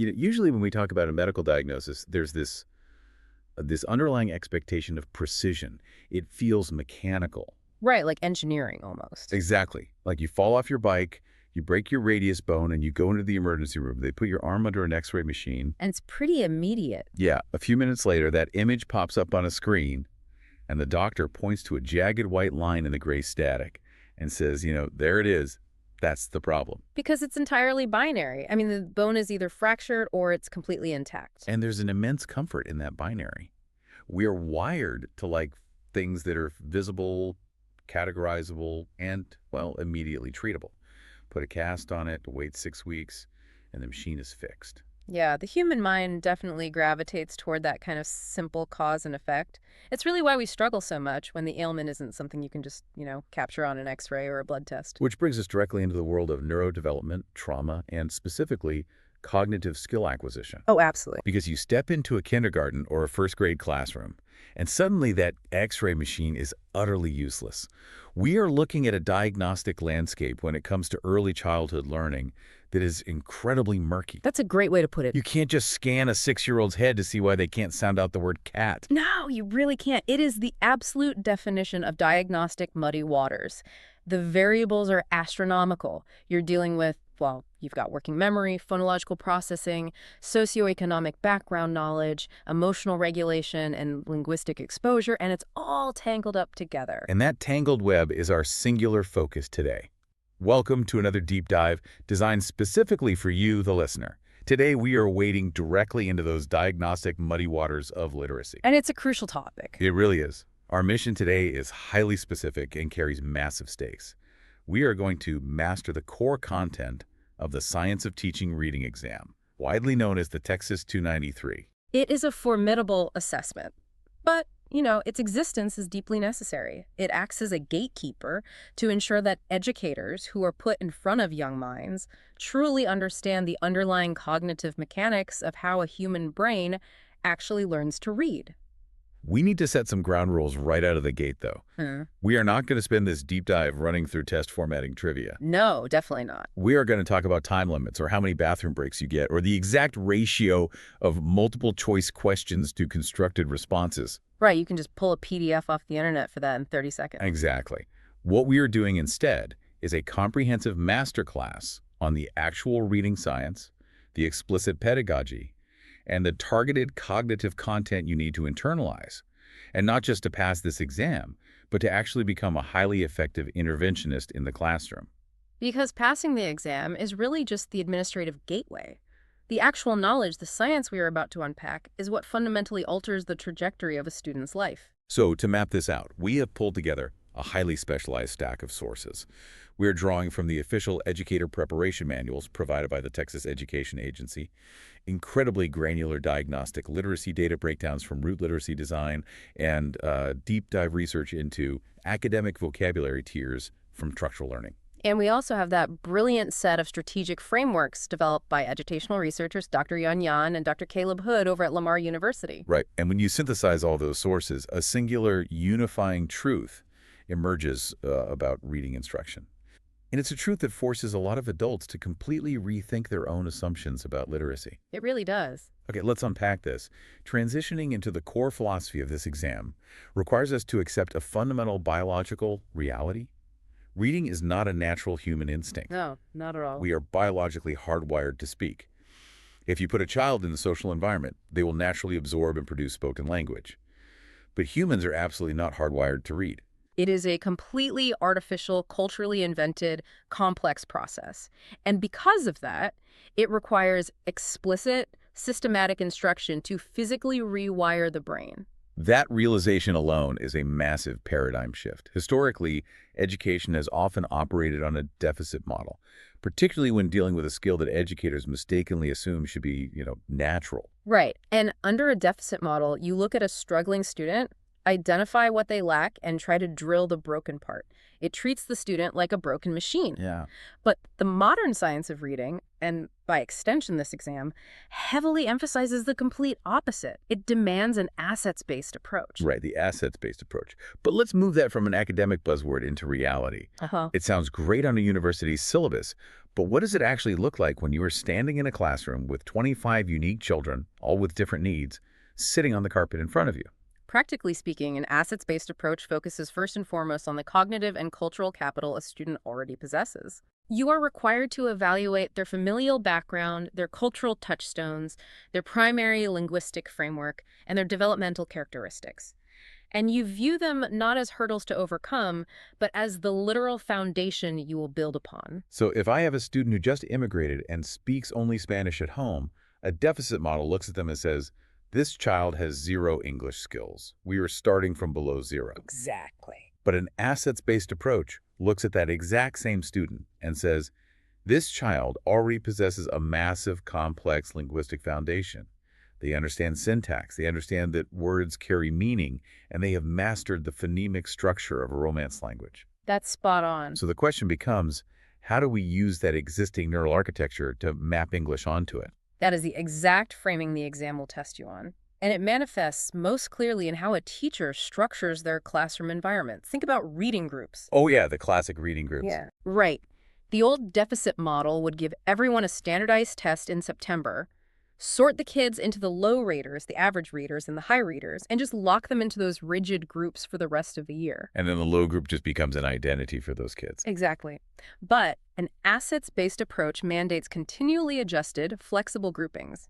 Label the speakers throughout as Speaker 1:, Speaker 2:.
Speaker 1: Usually when we talk about a medical diagnosis, there's this underlying expectation of precision. It feels mechanical.
Speaker 2: Right, like engineering almost.
Speaker 1: Exactly. Like you fall off your bike, you break your radius bone, and you go into the emergency room. They put your arm under an X-ray machine.
Speaker 2: And it's pretty immediate.
Speaker 1: Yeah, a few minutes later, that image pops up on a screen, and the doctor points to a jagged white line in the gray static and says, there it is. That's the problem.
Speaker 2: Because it's entirely binary. I mean, the bone is either fractured or it's completely intact.
Speaker 1: And there's an immense comfort in that binary. We are wired to like things that are visible, categorizable, and, well, immediately treatable. Put a cast on it, wait 6 weeks, and the machine is fixed.
Speaker 2: Yeah, the human mind definitely gravitates toward that kind of simple cause and effect. It's really why we struggle so much when the ailment isn't something you can just, capture on an X-ray or a blood test.
Speaker 1: Which brings us directly into the world of neurodevelopment, trauma, and specifically cognitive skill acquisition.
Speaker 2: Oh, absolutely.
Speaker 1: Because you step into a kindergarten or a first-grade classroom, and suddenly that X-ray machine is utterly useless. We are looking at a diagnostic landscape when it comes to early childhood learning that is incredibly murky.
Speaker 2: That's a great way to put it.
Speaker 1: You can't just scan a 6-year-old's head to see why they can't sound out the word cat.
Speaker 2: No, you really can't. It is the absolute definition of diagnostic muddy waters. The variables are astronomical. You're dealing with, well, you've got working memory, phonological processing, socioeconomic background knowledge, emotional regulation, and linguistic exposure, and it's all tangled up together.
Speaker 1: And that tangled web is our singular focus today. Welcome to another deep dive designed specifically for you, the listener. Today, we are wading directly into those diagnostic muddy waters of literacy.
Speaker 2: And it's a crucial topic.
Speaker 1: It really is. Our mission today is highly specific and carries massive stakes. We are going to master the core content of the Science of Teaching Reading exam, widely known as the TExES 293.
Speaker 2: It is a formidable assessment, but its existence is deeply necessary. It acts as a gatekeeper to ensure that educators who are put in front of young minds truly understand the underlying cognitive mechanics of how a human brain actually learns to read.
Speaker 1: We need to set some ground rules right out of the gate, though. We are not going to spend this deep dive running through test formatting trivia.
Speaker 2: No, definitely not.
Speaker 1: We are going to talk about time limits or how many bathroom breaks you get or the exact ratio of multiple choice questions to constructed responses.
Speaker 2: Right, you can just pull a PDF off the internet for that in 30 seconds.
Speaker 1: Exactly. What we are doing instead is a comprehensive masterclass on the actual reading science, the explicit pedagogy, and the targeted cognitive content you need to internalize. And not just to pass this exam, but to actually become a highly effective interventionist in the classroom.
Speaker 2: Because passing the exam is really just the administrative gateway. The actual knowledge, the science we are about to unpack, is what fundamentally alters the trajectory of a student's life.
Speaker 1: So to map this out, we have pulled together a highly specialized stack of sources. We're drawing from the official educator preparation manuals provided by the Texas Education Agency, incredibly granular diagnostic literacy data breakdowns from root literacy design, and deep dive research into academic vocabulary tiers from structural learning.
Speaker 2: And we also have that brilliant set of strategic frameworks developed by educational researchers Dr. Yun Yan and Dr. Caleb Hood over at Lamar University.
Speaker 1: Right. And when you synthesize all those sources, a singular unifying truth emerges about reading instruction. And it's a truth that forces a lot of adults to completely rethink their own assumptions about literacy.
Speaker 2: It really does.
Speaker 1: Okay, let's unpack this. Transitioning into the core philosophy of this exam requires us to accept a fundamental biological reality. Reading is not a natural human instinct.
Speaker 2: No, not at all.
Speaker 1: We are biologically hardwired to speak. If you put a child in the social environment, they will naturally absorb and produce spoken language. But humans are absolutely not hardwired to read.
Speaker 2: It is a completely artificial, culturally invented, complex process. And because of that, it requires explicit, systematic instruction to physically rewire the brain.
Speaker 1: That realization alone is a massive paradigm shift. Historically, education has often operated on a deficit model, particularly when dealing with a skill that educators mistakenly assume should be, natural.
Speaker 2: Right. And under a deficit model, you look at a struggling student, identify what they lack, and try to drill the broken part. It treats the student like a broken machine.
Speaker 1: Yeah.
Speaker 2: But the modern science of reading, and by extension this exam, heavily emphasizes the complete opposite. It demands an assets-based approach.
Speaker 1: Right, the assets-based approach. But let's move that from an academic buzzword into reality. It sounds great on a university syllabus, But what does it actually look like when you are standing in a classroom with 25 unique children, all with different needs, sitting on the carpet in front of you?
Speaker 2: Practically speaking, an assets-based approach focuses first and foremost on the cognitive and cultural capital a student already possesses. You are required to evaluate their familial background, their cultural touchstones, their primary linguistic framework, and their developmental characteristics. And you view them not as hurdles to overcome, but as the literal foundation you will build upon.
Speaker 1: So if I have a student who just immigrated and speaks only Spanish at home, a deficit model looks at them and says, this child has zero English skills. We are starting from below zero.
Speaker 2: Exactly.
Speaker 1: But an assets-based approach looks at that exact same student and says, this child already possesses a massive, complex linguistic foundation. They understand syntax, they understand that words carry meaning, and they have mastered the phonemic structure of a Romance language.
Speaker 2: That's spot on.
Speaker 1: So the question becomes, how do we use that existing neural architecture to map English onto it?
Speaker 2: That is the exact framing the exam will test you on. And it manifests most clearly in how a teacher structures their classroom environment. Think about reading groups.
Speaker 1: Oh yeah, the classic reading groups.
Speaker 2: Yeah. Right. The old deficit model would give everyone a standardized test in September, sort the kids into the low raters, the average readers, and the high readers, and just lock them into those rigid groups for the rest of the year.
Speaker 1: And then the low group just becomes an identity for those kids.
Speaker 2: Exactly. But an assets-based approach mandates continually adjusted, flexible groupings.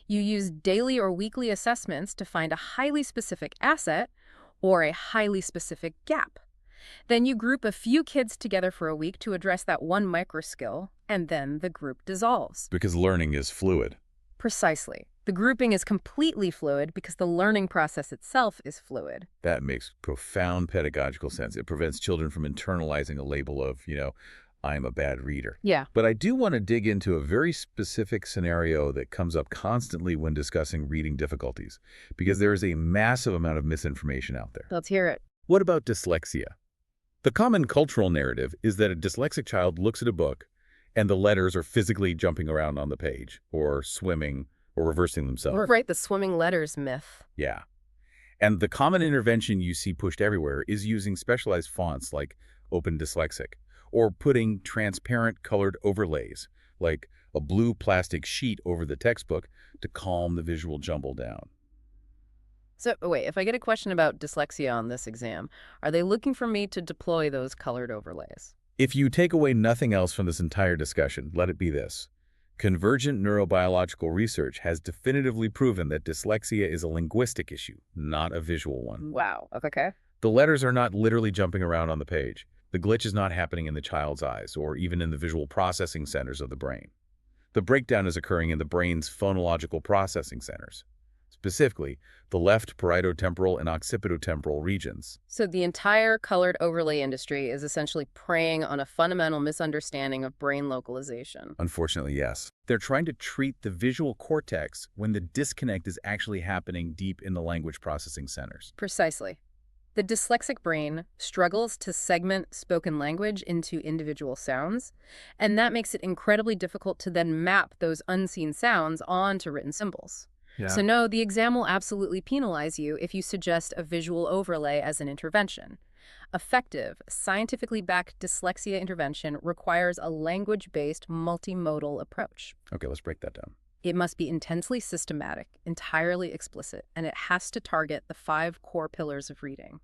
Speaker 2: You use daily or weekly assessments to find a highly specific asset or a highly specific gap. Then you group a few kids together for a week to address that one micro skill, and then the group dissolves.
Speaker 1: Because learning is fluid.
Speaker 2: Precisely. The grouping is completely fluid because the learning process itself is fluid.
Speaker 1: That makes profound pedagogical sense. It prevents children from internalizing a label of, I'm a bad reader.
Speaker 2: Yeah.
Speaker 1: But I do want to dig into a very specific scenario that comes up constantly when discussing reading difficulties, because there is a massive amount of misinformation out there.
Speaker 2: Let's hear it.
Speaker 1: What about dyslexia? The common cultural narrative is that a dyslexic child looks at a book and the letters are physically jumping around on the page, or swimming, or reversing themselves.
Speaker 2: Right, the swimming letters myth.
Speaker 1: Yeah. And the common intervention you see pushed everywhere is using specialized fonts like Open Dyslexic, or putting transparent colored overlays, like a blue plastic sheet over the textbook to calm the visual jumble down.
Speaker 2: So, wait, if I get a question about dyslexia on this exam, are they looking for me to deploy those colored overlays?
Speaker 1: If you take away nothing else from this entire discussion, let it be this. Convergent neurobiological research has definitively proven that dyslexia is a linguistic issue, not a visual one.
Speaker 2: Wow, okay.
Speaker 1: The letters are not literally jumping around on the page. The glitch is not happening in the child's eyes or even in the visual processing centers of the brain. The breakdown is occurring in the brain's phonological processing centers, specifically the left parietotemporal and occipitotemporal regions.
Speaker 2: So the entire colored overlay industry is essentially preying on a fundamental misunderstanding of brain localization.
Speaker 1: Unfortunately, yes. They're trying to treat the visual cortex when the disconnect is actually happening deep in the language processing centers.
Speaker 2: Precisely. The dyslexic brain struggles to segment spoken language into individual sounds, and that makes it incredibly difficult to then map those unseen sounds onto written symbols.
Speaker 1: Yeah.
Speaker 2: So no, the exam will absolutely penalize you if you suggest a visual overlay as an intervention. Effective, scientifically backed dyslexia intervention requires a language-based multimodal approach.
Speaker 1: Okay, let's break that down.
Speaker 2: It must be intensely systematic, entirely explicit, and it has to target the 5 core pillars of reading: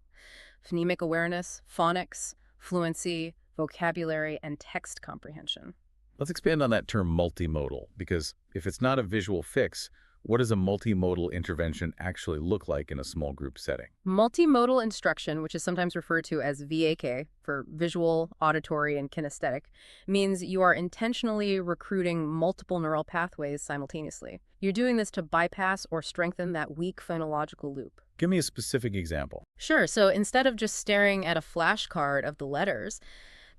Speaker 2: phonemic awareness, phonics, fluency, vocabulary, and text comprehension.
Speaker 1: Let's expand on that term multimodal, because if it's not a visual fix, what does a multimodal intervention actually look like in a small group setting?
Speaker 2: Multimodal instruction, which is sometimes referred to as VAK for visual, auditory, and kinesthetic, means you are intentionally recruiting multiple neural pathways simultaneously. You're doing this to bypass or strengthen that weak phonological loop.
Speaker 1: Give me a specific example.
Speaker 2: Sure, so instead of just staring at a flashcard of the letters,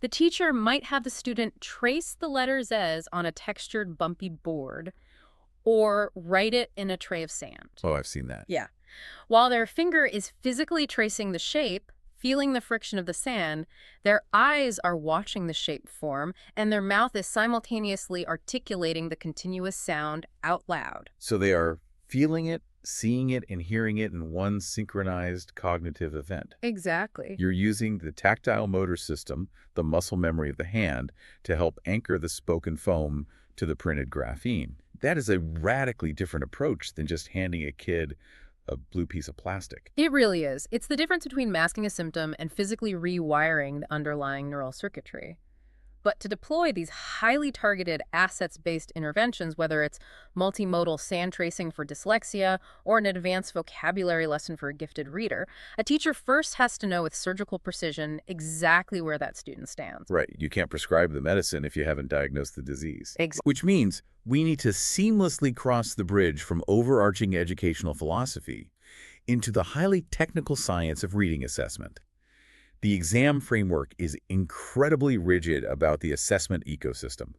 Speaker 2: the teacher might have the student trace the letter Z on a textured, bumpy board, or write it in a tray of sand.
Speaker 1: Oh, I've seen that.
Speaker 2: Yeah. While their finger is physically tracing the shape, feeling the friction of the sand, their eyes are watching the shape form, and their mouth is simultaneously articulating the continuous sound out loud.
Speaker 1: So they are feeling it, seeing it, and hearing it in one synchronized cognitive event.
Speaker 2: Exactly.
Speaker 1: You're using the tactile motor system, the muscle memory of the hand, to help anchor the spoken foam to the printed graphene. That is a radically different approach than just handing a kid a blue piece of plastic.
Speaker 2: It really is. It's the difference between masking a symptom and physically rewiring the underlying neural circuitry. But to deploy these highly targeted assets-based interventions, whether it's multimodal sand tracing for dyslexia or an advanced vocabulary lesson for a gifted reader, a teacher first has to know with surgical precision exactly where that student stands.
Speaker 1: Right. You can't prescribe the medicine if you haven't diagnosed the disease.
Speaker 2: Exactly.
Speaker 1: Which means we need to seamlessly cross the bridge from overarching educational philosophy into the highly technical science of reading assessment. The exam framework is incredibly rigid about the assessment ecosystem.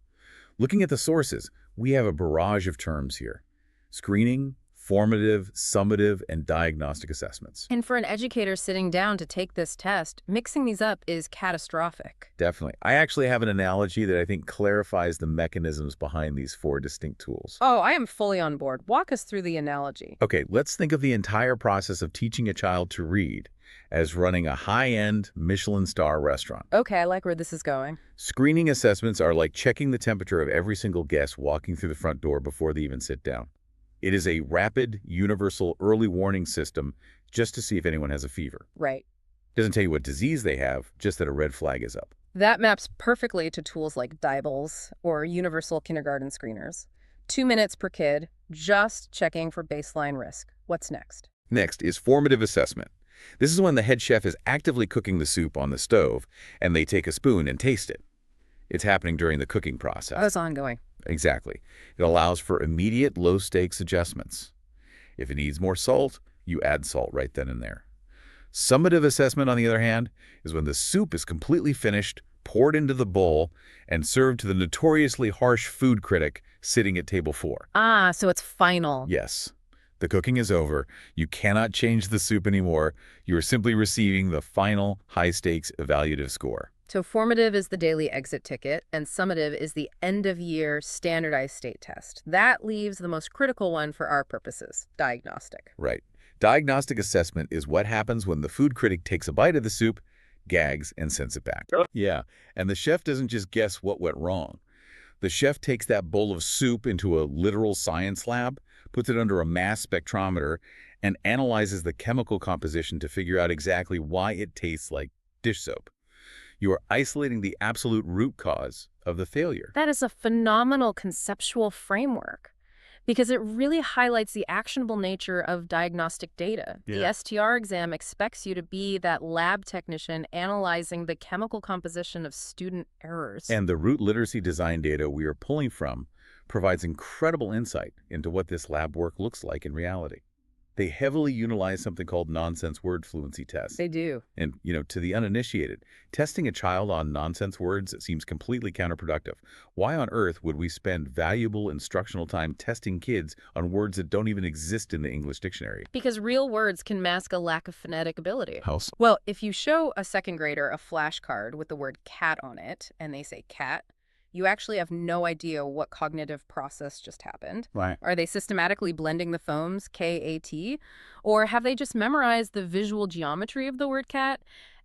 Speaker 1: Looking at the sources, we have a barrage of terms here: screening, formative, summative, and diagnostic assessments.
Speaker 2: And for an educator sitting down to take this test, mixing these up is catastrophic.
Speaker 1: Definitely. I actually have an analogy that I think clarifies the mechanisms behind these four distinct tools.
Speaker 2: Oh, I am fully on board. Walk us through the analogy.
Speaker 1: Okay, let's think of the entire process of teaching a child to read as running a high-end Michelin star restaurant.
Speaker 2: Okay, I like where this is going.
Speaker 1: Screening assessments are like checking the temperature of every single guest walking through the front door before they even sit down. It is a rapid, universal early warning system just to see if anyone has a fever.
Speaker 2: Right.
Speaker 1: Doesn't tell you what disease they have, just that a red flag is up.
Speaker 2: That maps perfectly to tools like Dibbles or universal kindergarten screeners. 2 minutes per kid, just checking for baseline risk. What's next?
Speaker 1: Next is formative assessment. This is when the head chef is actively cooking the soup on the stove and they take a spoon and taste it. It's happening during the cooking process.
Speaker 2: Oh, it's ongoing.
Speaker 1: Exactly. It allows for immediate low-stakes adjustments. If it needs more salt, you add salt right then and there. Summative assessment, on the other hand, is when the soup is completely finished, poured into the bowl, and served to the notoriously harsh food critic sitting at table 4.
Speaker 2: Ah, so it's final.
Speaker 1: Yes. The cooking is over. You cannot change the soup anymore. You are simply receiving the final high-stakes evaluative score.
Speaker 2: So formative is the daily exit ticket, and summative is the end-of-year standardized state test. That leaves the most critical one for our purposes, diagnostic.
Speaker 1: Right. Diagnostic assessment is what happens when the food critic takes a bite of the soup, gags, and sends it back. Yeah, and the chef doesn't just guess what went wrong. The chef takes that bowl of soup into a literal science lab, puts it under a mass spectrometer, and analyzes the chemical composition to figure out exactly why it tastes like dish soap. You are isolating the absolute root cause of the failure.
Speaker 2: That is a phenomenal conceptual framework because it really highlights the actionable nature of diagnostic data.
Speaker 1: Yeah.
Speaker 2: The STR exam expects you to be that lab technician analyzing the chemical composition of student errors.
Speaker 1: And the root literacy design data we are pulling from provides incredible insight into what this lab work looks like in reality. They heavily utilize something called nonsense word fluency tests.
Speaker 2: They do.
Speaker 1: And, to the uninitiated, testing a child on nonsense words seems completely counterproductive. Why on earth would we spend valuable instructional time testing kids on words that don't even exist in the English dictionary?
Speaker 2: Because real words can mask a lack of phonetic ability.
Speaker 1: How so?
Speaker 2: Well, if you show a second grader a flashcard with the word cat on it, and they say cat, you actually have no idea what cognitive process just happened.
Speaker 1: Right.
Speaker 2: Are they systematically blending the phonemes, K-A-T? Or have they just memorized the visual geometry of the word cat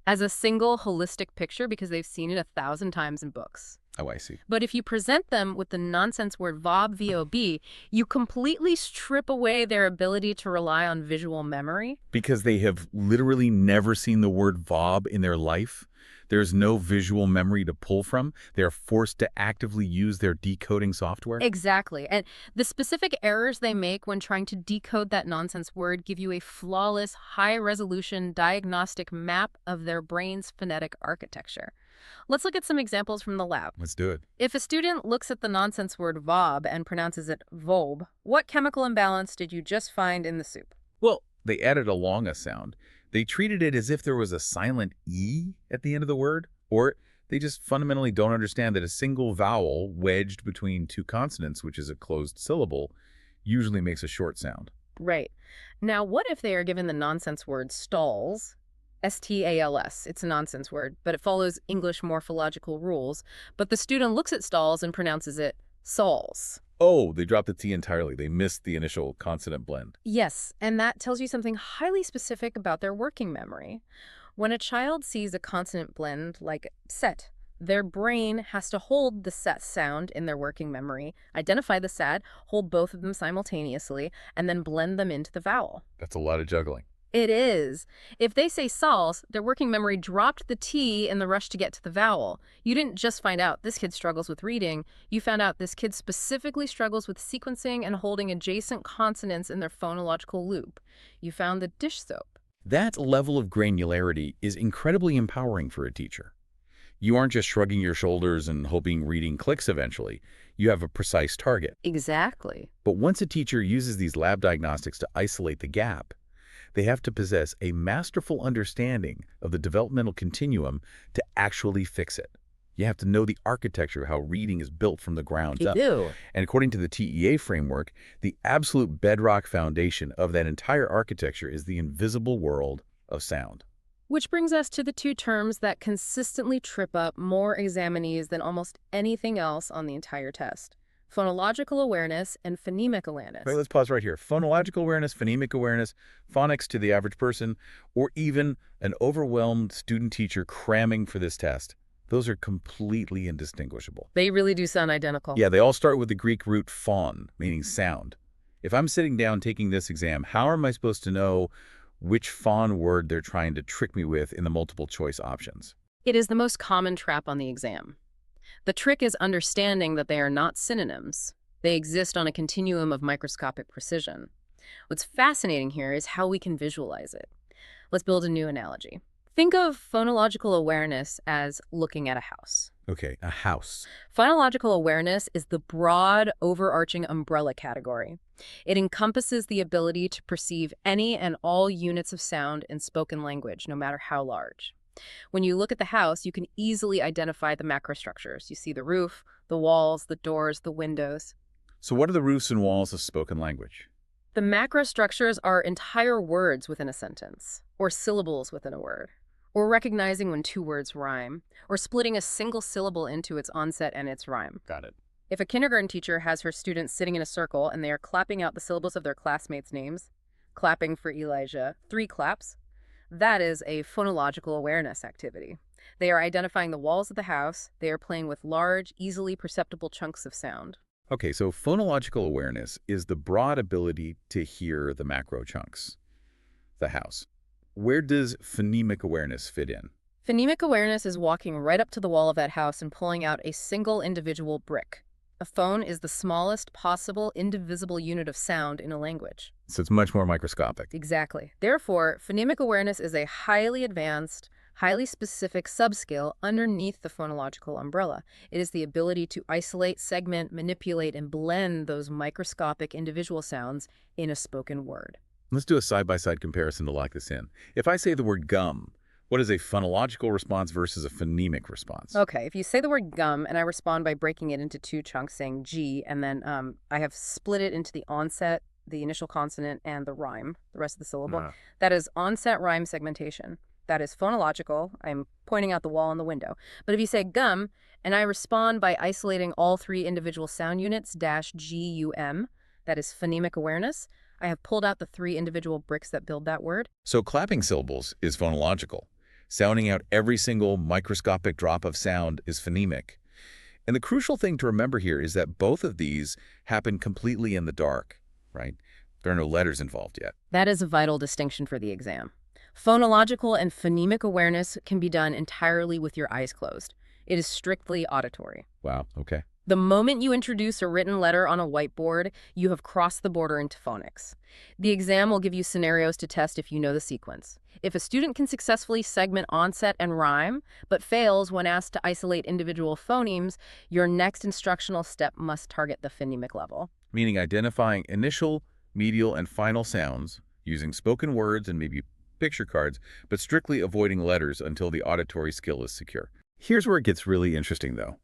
Speaker 2: as a single holistic picture because they've seen it 1,000 times in books?
Speaker 1: Oh, I see.
Speaker 2: But if you present them with the nonsense word VOB, V-O-B, you completely strip away their ability to rely on visual memory.
Speaker 1: Because they have literally never seen the word VOB in their life. There's no visual memory to pull from. They're forced to actively use their decoding software.
Speaker 2: Exactly. And the specific errors they make when trying to decode that nonsense word give you a flawless, high-resolution diagnostic map of their brain's phonetic architecture. Let's look at some examples from the lab.
Speaker 1: Let's do it.
Speaker 2: If a student looks at the nonsense word VOB and pronounces it VOB, what chemical imbalance did you just find in the soup?
Speaker 1: Well, they added a longa sound. They treated it as if there was a silent E at the end of the word, or they just fundamentally don't understand that a single vowel wedged between two consonants, which is a closed syllable, usually makes a short sound.
Speaker 2: Right. Now, what if they are given the nonsense word stalls? S-T-A-L-S. It's a nonsense word, but it follows English morphological rules. But the student looks at stalls and pronounces it sols.
Speaker 1: Oh, they dropped the T entirely. They missed the initial consonant blend.
Speaker 2: Yes, and that tells you something highly specific about their working memory. When a child sees a consonant blend like set, their brain has to hold the set sound in their working memory, identify the set, hold both of them simultaneously, and then blend them into the vowel.
Speaker 1: That's a lot of juggling.
Speaker 2: It is. If they say sals, their working memory dropped the T in the rush to get to the vowel. You didn't just find out this kid struggles with reading, you found out this kid specifically struggles with sequencing and holding adjacent consonants in their phonological loop. You found the dish soap.
Speaker 1: That level of granularity is incredibly empowering for a teacher. You aren't just shrugging your shoulders and hoping reading clicks eventually. You have a precise target.
Speaker 2: Exactly.
Speaker 1: But once a teacher uses these lab diagnostics to isolate the gap, they have to possess a masterful understanding of the developmental continuum to actually fix it. You have to know the architecture of how reading is built from the ground up.
Speaker 2: do.
Speaker 1: And according to the TEA framework, the absolute bedrock foundation of that entire architecture is the invisible world of sound.
Speaker 2: Which brings us to the two terms that consistently trip up more examinees than almost anything else on the entire test: phonological awareness and phonemic awareness.
Speaker 1: Wait, let's pause right here. Phonological awareness, phonemic awareness, phonics to the average person, or even an overwhelmed student-teacher cramming for this test. Those are completely indistinguishable.
Speaker 2: They really do sound identical.
Speaker 1: Yeah, they all start with the Greek root phon, meaning sound. If I'm sitting down taking this exam, how am I supposed to know which phon word they're trying to trick me with in the multiple choice options?
Speaker 2: It is the most common trap on the exam. The trick is understanding that they are not synonyms. They exist on a continuum of microscopic precision. What's fascinating here is how we can visualize it. Let's build a new analogy. Think of phonological awareness as looking at a house.
Speaker 1: Okay, a house.
Speaker 2: Phonological awareness is the broad, overarching umbrella category. It encompasses the ability to perceive any and all units of sound in spoken language, no matter how large. When you look at the house, you can easily identify the macrostructures. You see the roof, the walls, the doors, the windows.
Speaker 1: So what are the roofs and walls of spoken language?
Speaker 2: The macrostructures are entire words within a sentence, or syllables within a word, or recognizing when two words rhyme, or splitting a single syllable into its onset and its rhyme.
Speaker 1: Got it.
Speaker 2: If a kindergarten teacher has her students sitting in a circle and they are clapping out the syllables of their classmates' names, clapping for Elijah, 3 claps, that is a phonological awareness activity. They are identifying the walls of the house. They are playing with large, easily perceptible chunks of sound.
Speaker 1: Okay, so phonological awareness is the broad ability to hear the macro chunks, the house. Where does phonemic awareness fit in?
Speaker 2: Phonemic awareness is walking right up to the wall of that house and pulling out a single individual brick. A phone is the smallest possible indivisible unit of sound in a language.
Speaker 1: So it's much more microscopic.
Speaker 2: Exactly. Therefore, phonemic awareness is a highly advanced, highly specific subskill underneath the phonological umbrella. It is the ability to isolate, segment, manipulate, and blend those microscopic individual sounds in a spoken word.
Speaker 1: Let's do a side-by-side comparison to lock this in. If I say the word gum, what is a phonological response versus a phonemic response?
Speaker 2: Okay, if you say the word gum and I respond by breaking it into 2 chunks saying G, and then I have split it into the onset, the initial consonant, and the rhyme, the rest of the syllable, that is onset rhyme segmentation. That is phonological. I'm pointing out the wall and the window. But if you say gum and I respond by isolating all 3 individual sound units, -GUM, that is phonemic awareness, I have pulled out the 3 individual bricks that build that word.
Speaker 1: So clapping syllables is phonological. Sounding out every single microscopic drop of sound is phonemic. And the crucial thing to remember here is that both of these happen completely in the dark, right? There are no letters involved yet.
Speaker 2: That is a vital distinction for the exam. Phonological and phonemic awareness can be done entirely with your eyes closed. It is strictly auditory.
Speaker 1: Wow, okay.
Speaker 2: The moment you introduce a written letter on a whiteboard, you have crossed the border into phonics. The exam will give you scenarios to test if you know the sequence. If a student can successfully segment onset and rhyme, but fails when asked to isolate individual phonemes, your next instructional step must target the phonemic level.
Speaker 1: Meaning identifying initial, medial, and final sounds using spoken words and maybe picture cards, but strictly avoiding letters until the auditory skill is secure. Here's where it gets really interesting, though.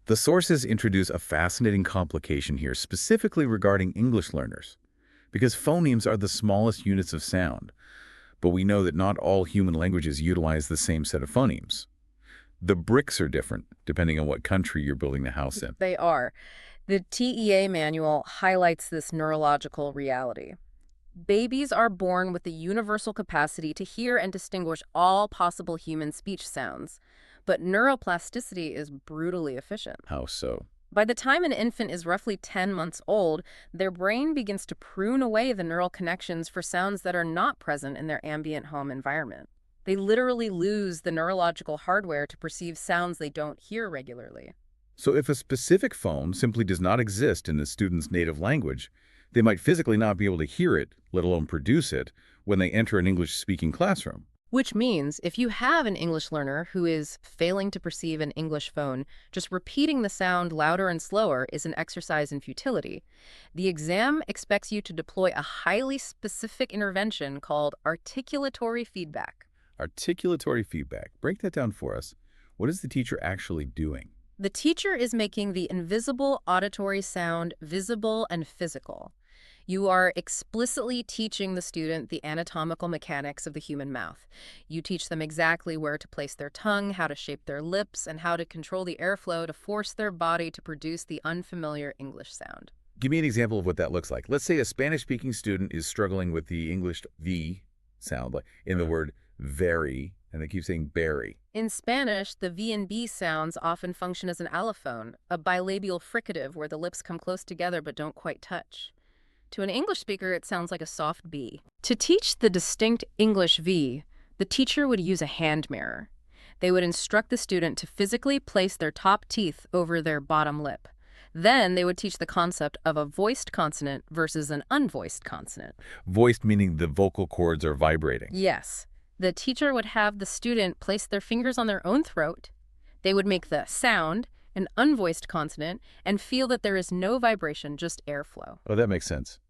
Speaker 1: The sources introduce a fascinating complication here, specifically regarding English learners, because phonemes are the smallest units of sound, but we know that not all human languages utilize the same set of phonemes. The bricks are different, depending on what country you're building the house in.
Speaker 2: They are. The TEA manual highlights this neurological reality. Babies are born with the universal capacity to hear and distinguish all possible human speech sounds, but neuroplasticity is brutally efficient.
Speaker 1: How so?
Speaker 2: By the time an infant is roughly 10 months old, their brain begins to prune away the neural connections for sounds that are not present in their ambient home environment. They literally lose the neurological hardware to perceive sounds they don't hear regularly.
Speaker 1: So if a specific phone simply does not exist in the student's native language, they might physically not be able to hear it, let alone produce it, when they enter an English-speaking classroom.
Speaker 2: Which means if you have an English learner who is failing to perceive an English phone, just repeating the sound louder and slower is an exercise in futility. The exam expects you to deploy a highly specific intervention called articulatory feedback.
Speaker 1: Articulatory feedback. Break that down for us. What is the teacher actually doing?
Speaker 2: The teacher is making the invisible auditory sound visible and physical. You are explicitly teaching the student the anatomical mechanics of the human mouth. You teach them exactly where to place their tongue, how to shape their lips, and how to control the airflow to force their body to produce the unfamiliar English sound.
Speaker 1: Give me an example of what that looks like. Let's say a Spanish-speaking student is struggling with the English V sound, like in the word very, and they keep saying berry.
Speaker 2: In Spanish, the V and B sounds often function as an allophone, a bilabial fricative where the lips come close together but don't quite touch. To an English speaker, it sounds like a soft B. To teach the distinct English V, the teacher would use a hand mirror. They would instruct the student to physically place their top teeth over their bottom lip. Then they would teach the concept of a voiced consonant versus an unvoiced consonant.
Speaker 1: Voiced meaning the vocal cords are vibrating.
Speaker 2: Yes. The teacher would have the student place their fingers on their own throat. They would make the sound an unvoiced consonant and feel that there is no vibration, just airflow.
Speaker 1: Oh, that makes sense.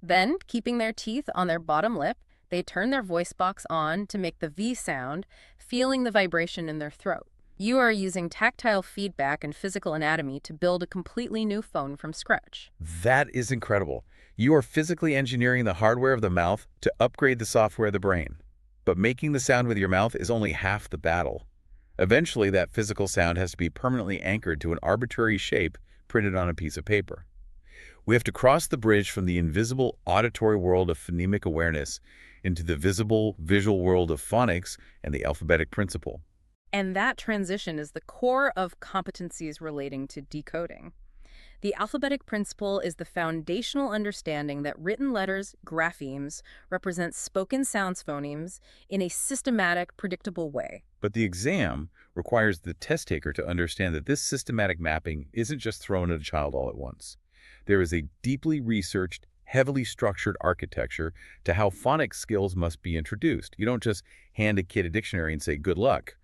Speaker 2: Then, keeping their teeth on their bottom lip, they turn their voice box on to make the V sound, feeling the vibration in their throat. You are using tactile feedback and physical anatomy to build a completely new phone from scratch.
Speaker 1: That is incredible. You are physically engineering the hardware of the mouth to upgrade the software of the brain. But making the sound with your mouth is only half the battle. Eventually, that physical sound has to be permanently anchored to an arbitrary shape printed on a piece of paper. We have to cross the bridge from the invisible auditory world of phonemic awareness into the visible visual world of phonics and the alphabetic principle.
Speaker 2: And that transition is the core of competencies relating to decoding. The alphabetic principle is the foundational understanding that written letters, graphemes, represent spoken sounds phonemes in a systematic, predictable way.
Speaker 1: But the exam requires the test taker to understand that this systematic mapping isn't just thrown at a child all at once. There is a deeply researched, heavily structured architecture to how phonics skills must be introduced. You don't just hand a kid a dictionary and say, good luck.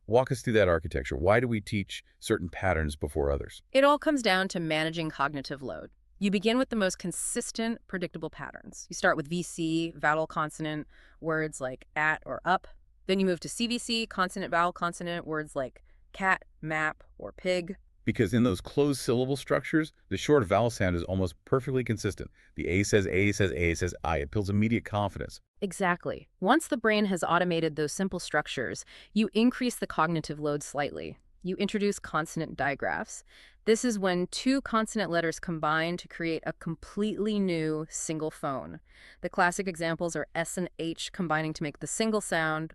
Speaker 1: Walk us through that architecture. Why do we teach certain patterns before others?
Speaker 2: It all comes down to managing cognitive load. You begin with the most consistent, predictable patterns. You start with VC, vowel consonant, words like at or up. Then you move to CVC, consonant vowel consonant, words like cat, map, or pig.
Speaker 1: Because in those closed syllable structures, the short vowel sound is almost perfectly consistent. The A says A says A says I. It builds immediate confidence.
Speaker 2: Exactly. Once the brain has automated those simple structures, you increase the cognitive load slightly. You introduce consonant digraphs. This is when two consonant letters combine to create a completely new single phone. The classic examples are S and H combining to make the single sound,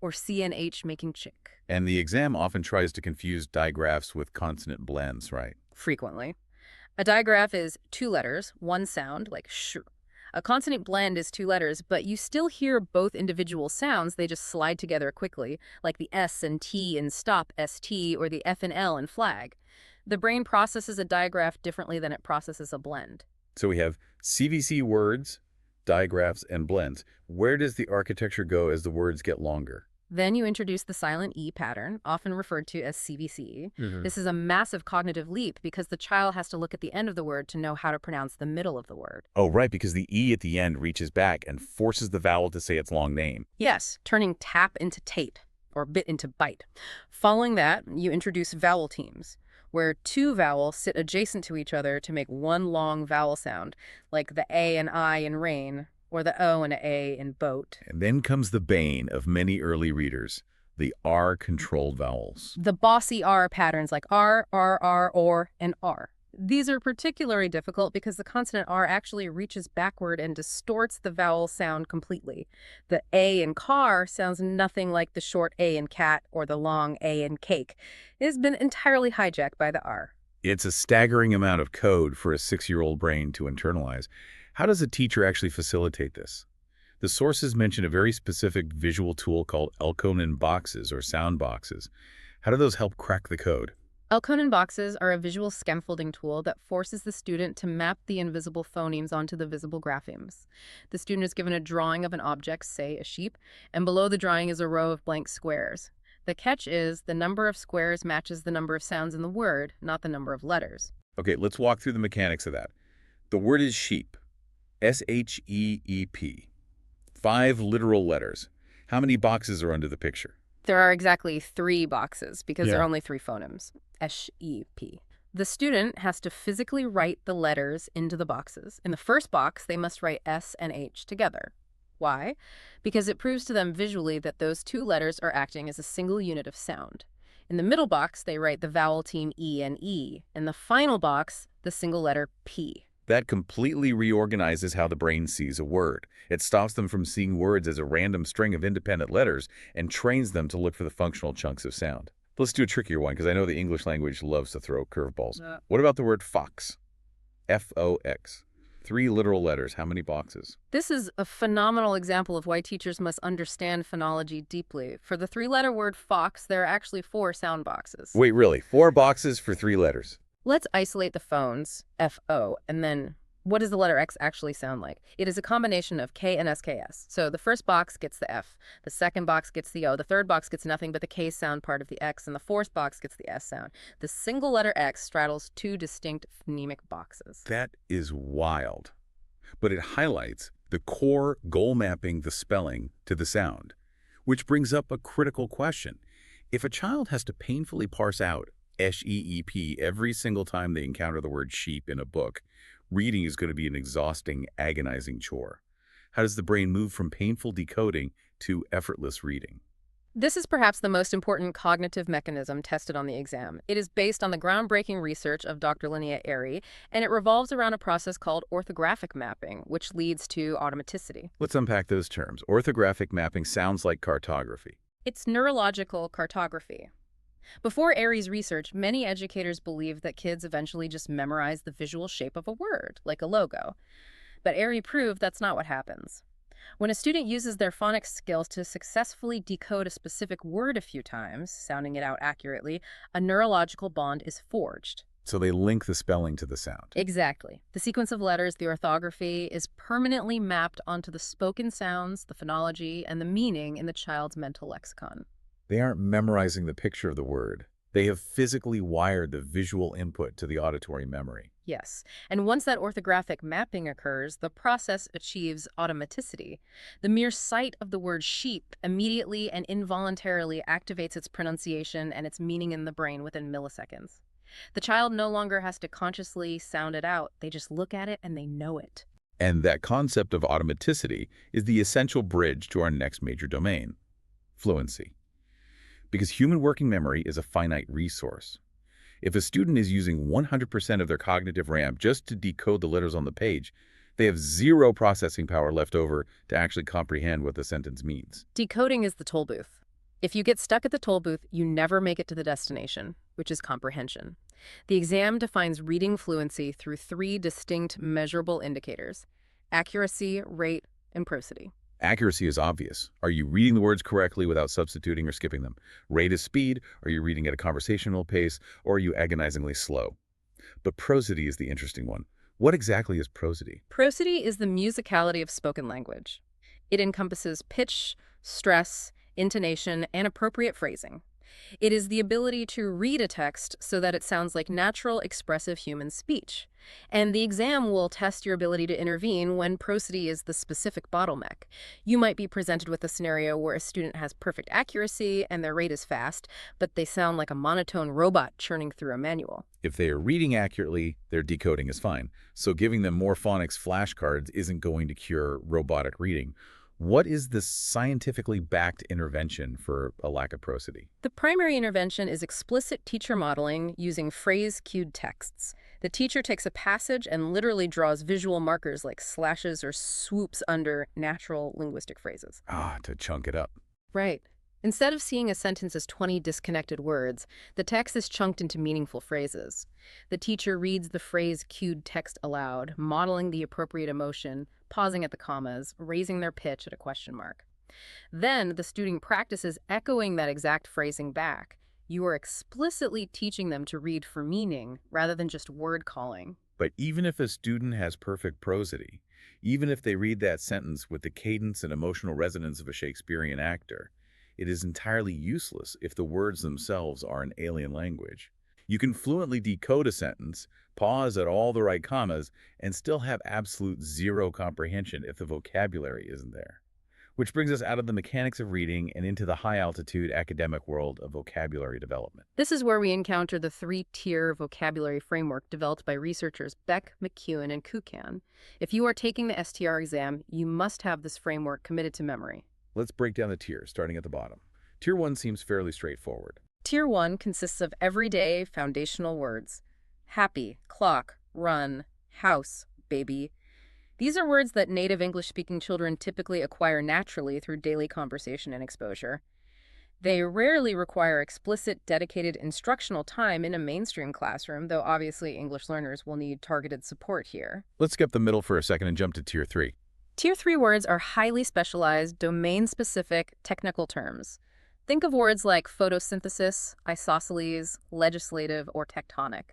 Speaker 2: or C and H making chick.
Speaker 1: And the exam often tries to confuse digraphs with consonant blends, right?
Speaker 2: Frequently. A digraph is two letters, one sound, like sh. A consonant blend is two letters, but you still hear both individual sounds, they just slide together quickly, like the S and T in stop, ST, or the F and L in flag. The brain processes a digraph differently than it processes a blend.
Speaker 1: So we have CVC words, digraphs, and blends. Where does the architecture go as the words get longer?
Speaker 2: Then you introduce the silent E pattern, often referred to as CVC. This is a massive cognitive leap because the child has to look at the end of the word to know how to pronounce the middle of the word.
Speaker 1: Oh, right, because the E at the end reaches back and forces the vowel to say its long name.
Speaker 2: Yes, turning tap into tate, or bit into bite. Following that, you introduce vowel teams, where two vowels sit adjacent to each other to make one long vowel sound, like the A and I in rain, or the O and A in boat.
Speaker 1: And then comes the bane of many early readers, the R-controlled vowels.
Speaker 2: The bossy R patterns like R, or, and R. These are particularly difficult because the consonant R actually reaches backward and distorts the vowel sound completely. The A in car sounds nothing like the short A in cat or the long A in cake. It has been entirely hijacked by the R.
Speaker 1: It's a staggering amount of code for a 6-year-old brain to internalize. How does a teacher actually facilitate this? The sources mention a very specific visual tool called Elkonin boxes or sound boxes. How do those help crack the code?
Speaker 2: Elkonin boxes are a visual scaffolding tool that forces the student to map the invisible phonemes onto the visible graphemes. The student is given a drawing of an object, say a sheep, and below the drawing is a row of blank squares. The catch is the number of squares matches the number of sounds in the word, not the number of letters.
Speaker 1: Okay, let's walk through the mechanics of that. The word is sheep. S-H-E-E-P. 5 literal letters. How many boxes are under the picture?
Speaker 2: There are exactly 3 boxes because there
Speaker 1: Yeah.
Speaker 2: are only 3 phonemes. S-E-P. The student has to physically write the letters into the boxes. In the first box, they must write S and H together. Why? Because it proves to them visually that those 2 letters are acting as a single unit of sound. In the middle box, they write the vowel team E and E. In the final box, the single letter P.
Speaker 1: That completely reorganizes how the brain sees a word. It stops them from seeing words as a random string of independent letters and trains them to look for the functional chunks of sound. Let's do a trickier one because I know the English language loves to throw curveballs. What about the word fox? F-O-X. 3 literal letters. How many boxes?
Speaker 2: This is a phenomenal example of why teachers must understand phonology deeply. For the 3-letter word fox, there are actually 4 sound boxes.
Speaker 1: Wait, really? 4 boxes for 3 letters?
Speaker 2: Let's isolate the phones, F-O, and then what does the letter X actually sound like? It is a combination of K and SKS. So the first box gets the F, the second box gets the O, the third box gets nothing but the K sound part of the X, and the fourth box gets the S sound. The single letter X straddles 2 distinct phonemic boxes.
Speaker 1: That is wild. But it highlights the core goal mapping the spelling to the sound, which brings up a critical question. If a child has to painfully parse out S-E-E-P every single time they encounter the word sheep in a book, reading is going to be an exhausting, agonizing chore. How does the brain move from painful decoding to effortless reading?
Speaker 2: This is perhaps the most important cognitive mechanism tested on the exam. It is based on the groundbreaking research of Dr. Linnea Airy, and it revolves around a process called orthographic mapping, which leads to automaticity.
Speaker 1: Let's unpack those terms. Orthographic mapping sounds like cartography.
Speaker 2: It's neurological cartography. Before Airy's research, many educators believed that kids eventually just memorize the visual shape of a word, like a logo. But Airy proved that's not what happens. When a student uses their phonics skills to successfully decode a specific word a few times, sounding it out accurately, a neurological bond is forged.
Speaker 1: So they link the spelling to the sound.
Speaker 2: Exactly. The sequence of letters, the orthography, is permanently mapped onto the spoken sounds, the phonology, and the meaning in the child's mental lexicon.
Speaker 1: They aren't memorizing the picture of the word. They have physically wired the visual input to the auditory memory.
Speaker 2: Yes. And once that orthographic mapping occurs, the process achieves automaticity. The mere sight of the word sheep immediately and involuntarily activates its pronunciation and its meaning in the brain within milliseconds. The child no longer has to consciously sound it out. They just look at it and they know it.
Speaker 1: And that concept of automaticity is the essential bridge to our next major domain, fluency. Because human working memory is a finite resource. If a student is using 100% of their cognitive RAM just to decode the letters on the page, they have 0 processing power left over to actually comprehend what the sentence means.
Speaker 2: Decoding is the toll booth. If you get stuck at the toll booth, you never make it to the destination, which is comprehension. The exam defines reading fluency through 3 distinct measurable indicators: accuracy, rate, and prosody.
Speaker 1: Accuracy is obvious. Are you reading the words correctly without substituting or skipping them? Rate is speed. Are you reading at a conversational pace, or are you agonizingly slow? But prosody is the interesting one. What exactly is prosody?
Speaker 2: Prosody is the musicality of spoken language. It encompasses pitch, stress, intonation, and appropriate phrasing. It is the ability to read a text so that it sounds like natural, expressive human speech. And the exam will test your ability to intervene when prosody is the specific bottleneck. You might be presented with a scenario where a student has perfect accuracy and their rate is fast, but they sound like a monotone robot churning through a manual.
Speaker 1: If they are reading accurately, their decoding is fine. So giving them more phonics flashcards isn't going to cure robotic reading. What is the scientifically backed intervention for a lack of prosody?
Speaker 2: The primary intervention is explicit teacher modeling using phrase-cued texts. The teacher takes a passage and literally draws visual markers like slashes or swoops under natural linguistic phrases.
Speaker 1: Ah, to chunk it up.
Speaker 2: Right. Instead of seeing a sentence as 20 disconnected words, the text is chunked into meaningful phrases. The teacher reads the phrase-cued text aloud, modeling the appropriate emotion, pausing at the commas, raising their pitch at a question mark. Then the student practices echoing that exact phrasing back. You are explicitly teaching them to read for meaning rather than just word calling.
Speaker 1: But even if a student has perfect prosody, even if they read that sentence with the cadence and emotional resonance of a Shakespearean actor, it is entirely useless if the words themselves are an alien language. You can fluently decode a sentence, pause at all the right commas, and still have absolute zero comprehension if the vocabulary isn't there. Which brings us out of the mechanics of reading and into the high-altitude academic world of vocabulary development.
Speaker 2: This is where we encounter the three-tier vocabulary framework developed by researchers Beck, McEwen, and Kukan. If you are taking the STR exam, you must have this framework committed to memory.
Speaker 1: Let's break down the tiers, starting at the bottom. Tier 1 seems fairly straightforward.
Speaker 2: Tier 1 consists of everyday foundational words. Happy, clock, run, house, baby. These are words that native English-speaking children typically acquire naturally through daily conversation and exposure. They rarely require explicit, dedicated instructional time in a mainstream classroom, though obviously English learners will need targeted support here.
Speaker 1: Let's skip the middle for a second and jump to Tier 3.
Speaker 2: Tier 3 words are highly specialized, domain-specific technical terms. Think of words like photosynthesis, isosceles, legislative, or tectonic.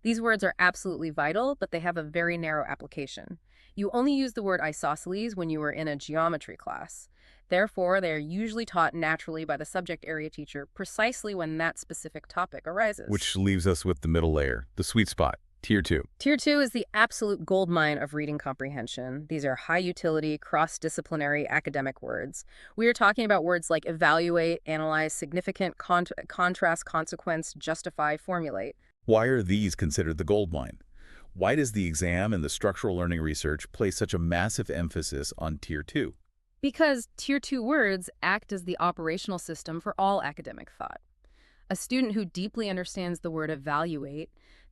Speaker 2: These words are absolutely vital, but they have a very narrow application. You only use the word isosceles when you are in a geometry class. Therefore, they are usually taught naturally by the subject area teacher precisely when that specific topic arises.
Speaker 1: Which leaves us with the middle layer, the sweet spot, Tier 2.
Speaker 2: Tier 2 is the absolute goldmine of reading comprehension. These are high-utility, cross-disciplinary academic words. We are talking about words like evaluate, analyze, significant, contrast, consequence, justify, formulate.
Speaker 1: Why are these considered the gold mine? Why does the exam and the structural learning research place such a massive emphasis on Tier 2?
Speaker 2: Because Tier 2 words act as the operational system for all academic thought. A student who deeply understands the word evaluate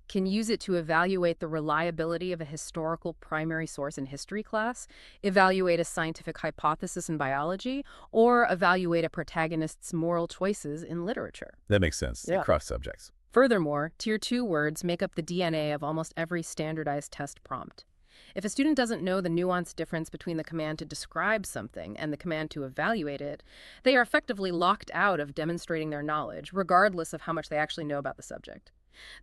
Speaker 2: can use it to evaluate the reliability of a historical primary source in history class, evaluate a scientific hypothesis in biology, or evaluate a protagonist's moral choices in literature.
Speaker 1: That makes sense, across subjects.
Speaker 2: Furthermore, Tier 2 words make up the DNA of almost every standardized test prompt. If a student doesn't know the nuanced difference between the command to describe something and the command to evaluate it, they are effectively locked out of demonstrating their knowledge, regardless of how much they actually know about the subject.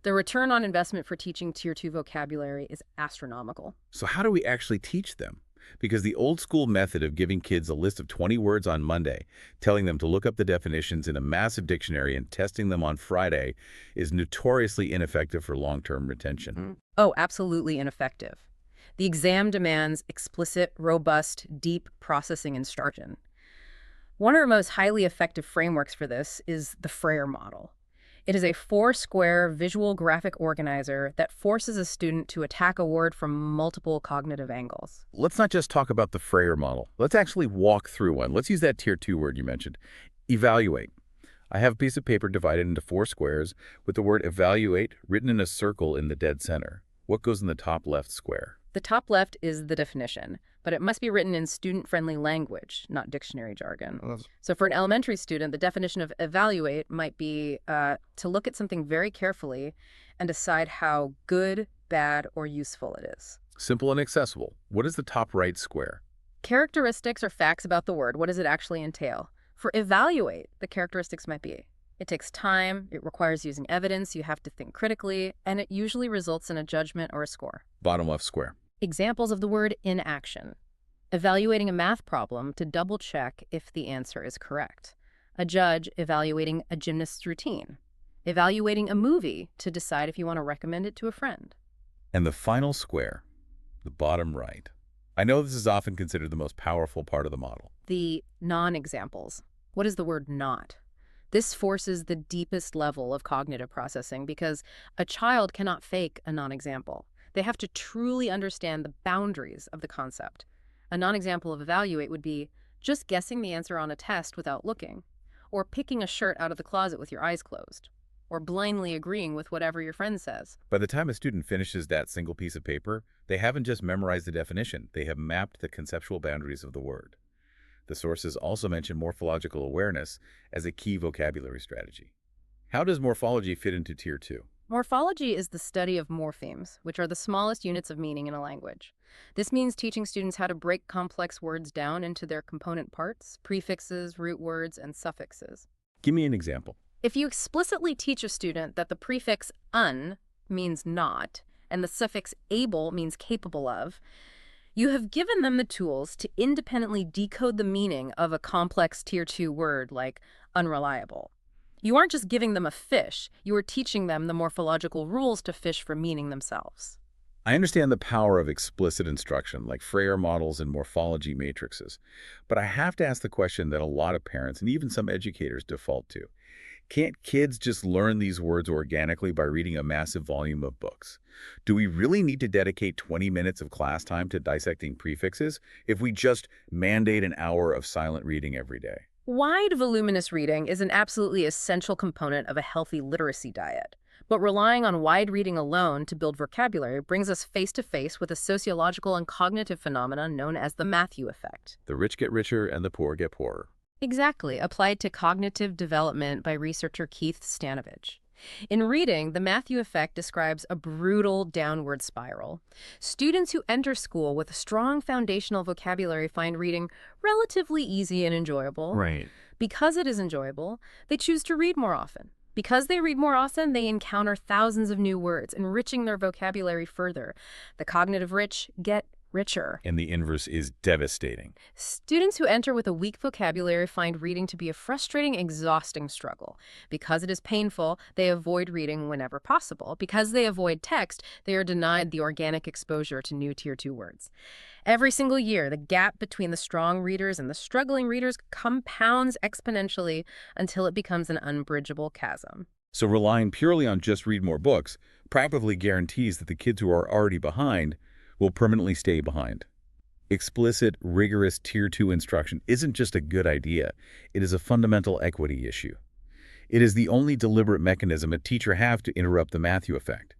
Speaker 2: The return on investment for teaching Tier 2 vocabulary is astronomical.
Speaker 1: So how do we actually teach them? Because the old school method of giving kids a list of 20 words on Monday, telling them to look up the definitions in a massive dictionary and testing them on Friday is notoriously ineffective for long-term retention.
Speaker 2: Oh, absolutely ineffective. The exam demands explicit, robust, deep processing instruction. One of our most highly effective frameworks for this is the Frere model. It is a four-square visual graphic organizer that forces a student to attack a word from multiple cognitive angles.
Speaker 1: Let's not just talk about the Frere model. Let's actually walk through one. Let's use that Tier 2 word you mentioned. Evaluate. I have a piece of paper divided into 4 squares with the word evaluate written in a circle in the dead center. What goes in the top left square?
Speaker 2: The top left is the definition, but it must be written in student-friendly language, not dictionary jargon. So for an elementary student, the definition of evaluate might be to look at something very carefully and decide how good, bad, or useful it is.
Speaker 1: Simple and accessible. What is the top right square?
Speaker 2: Characteristics or facts about the word. What does it actually entail? For evaluate, the characteristics might be: it takes time, it requires using evidence, you have to think critically, and it usually results in a judgment or a score.
Speaker 1: Bottom left square.
Speaker 2: Examples of the word in action. Evaluating a math problem to double-check if the answer is correct. A judge evaluating a gymnast's routine. Evaluating a movie to decide if you want to recommend it to a friend.
Speaker 1: And the final square, the bottom right. I know this is often considered the most powerful part of the model.
Speaker 2: The non-examples. What is the word not? This forces the deepest level of cognitive processing because a child cannot fake a non-example. They have to truly understand the boundaries of the concept. A non-example of evaluate would be, just guessing the answer on a test without looking, or picking a shirt out of the closet with your eyes closed, or blindly agreeing with whatever your friend says.
Speaker 1: By the time a student finishes that single piece of paper, they haven't just memorized the definition, they have mapped the conceptual boundaries of the word. The sources also mention morphological awareness as a key vocabulary strategy. How does morphology fit into Tier 2?
Speaker 2: Morphology is the study of morphemes, which are the smallest units of meaning in a language. This means teaching students how to break complex words down into their component parts, prefixes, root words, and suffixes.
Speaker 1: Give me an example.
Speaker 2: If you explicitly teach a student that the prefix un means not, and the suffix able means capable of, you have given them the tools to independently decode the meaning of a complex Tier 2 word like unreliable. You aren't just giving them a fish, you are teaching them the morphological rules to fish for meaning themselves.
Speaker 1: I understand the power of explicit instruction, like Freire models and morphology matrices, but I have to ask the question that a lot of parents and even some educators default to. Can't kids just learn these words organically by reading a massive volume of books? Do we really need to dedicate 20 minutes of class time to dissecting prefixes if we just mandate an hour of silent reading every day?
Speaker 2: Wide, voluminous reading is an absolutely essential component of a healthy literacy diet. But relying on wide reading alone to build vocabulary brings us face to face with a sociological and cognitive phenomenon known as the Matthew effect.
Speaker 1: The rich get richer and the poor get poorer.
Speaker 2: Exactly, applied to cognitive development by researcher Keith Stanovich. In reading, the Matthew effect describes a brutal downward spiral. Students who enter school with a strong foundational vocabulary find reading relatively easy and enjoyable.
Speaker 1: Right.
Speaker 2: Because it is enjoyable, they choose to read more often. Because they read more often, they encounter thousands of new words, enriching their vocabulary further. The cognitive rich get richer.
Speaker 1: And the inverse is devastating.
Speaker 2: Students who enter with a weak vocabulary find reading to be a frustrating, exhausting struggle. Because it is painful, they avoid reading whenever possible. Because they avoid text, they are denied the organic exposure to new Tier 2 words. Every single year, the gap between the strong readers and the struggling readers compounds exponentially until it becomes an unbridgeable chasm.
Speaker 1: So relying purely on just read more books practically guarantees that the kids who are already behind will permanently stay behind. Explicit, rigorous Tier 2 instruction isn't just a good idea, it is a fundamental equity issue. It is the only deliberate mechanism a teacher has to interrupt the Matthew effect.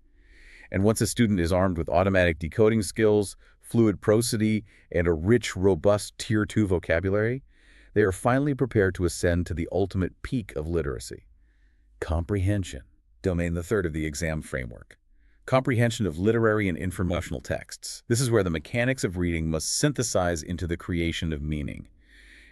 Speaker 1: And once a student is armed with automatic decoding skills, fluid prosody, and a rich, robust Tier 2 vocabulary, they are finally prepared to ascend to the ultimate peak of literacy. Comprehension. Domain the third of the exam framework. Comprehension of literary and informational texts. This is where the mechanics of reading must synthesize into the creation of meaning.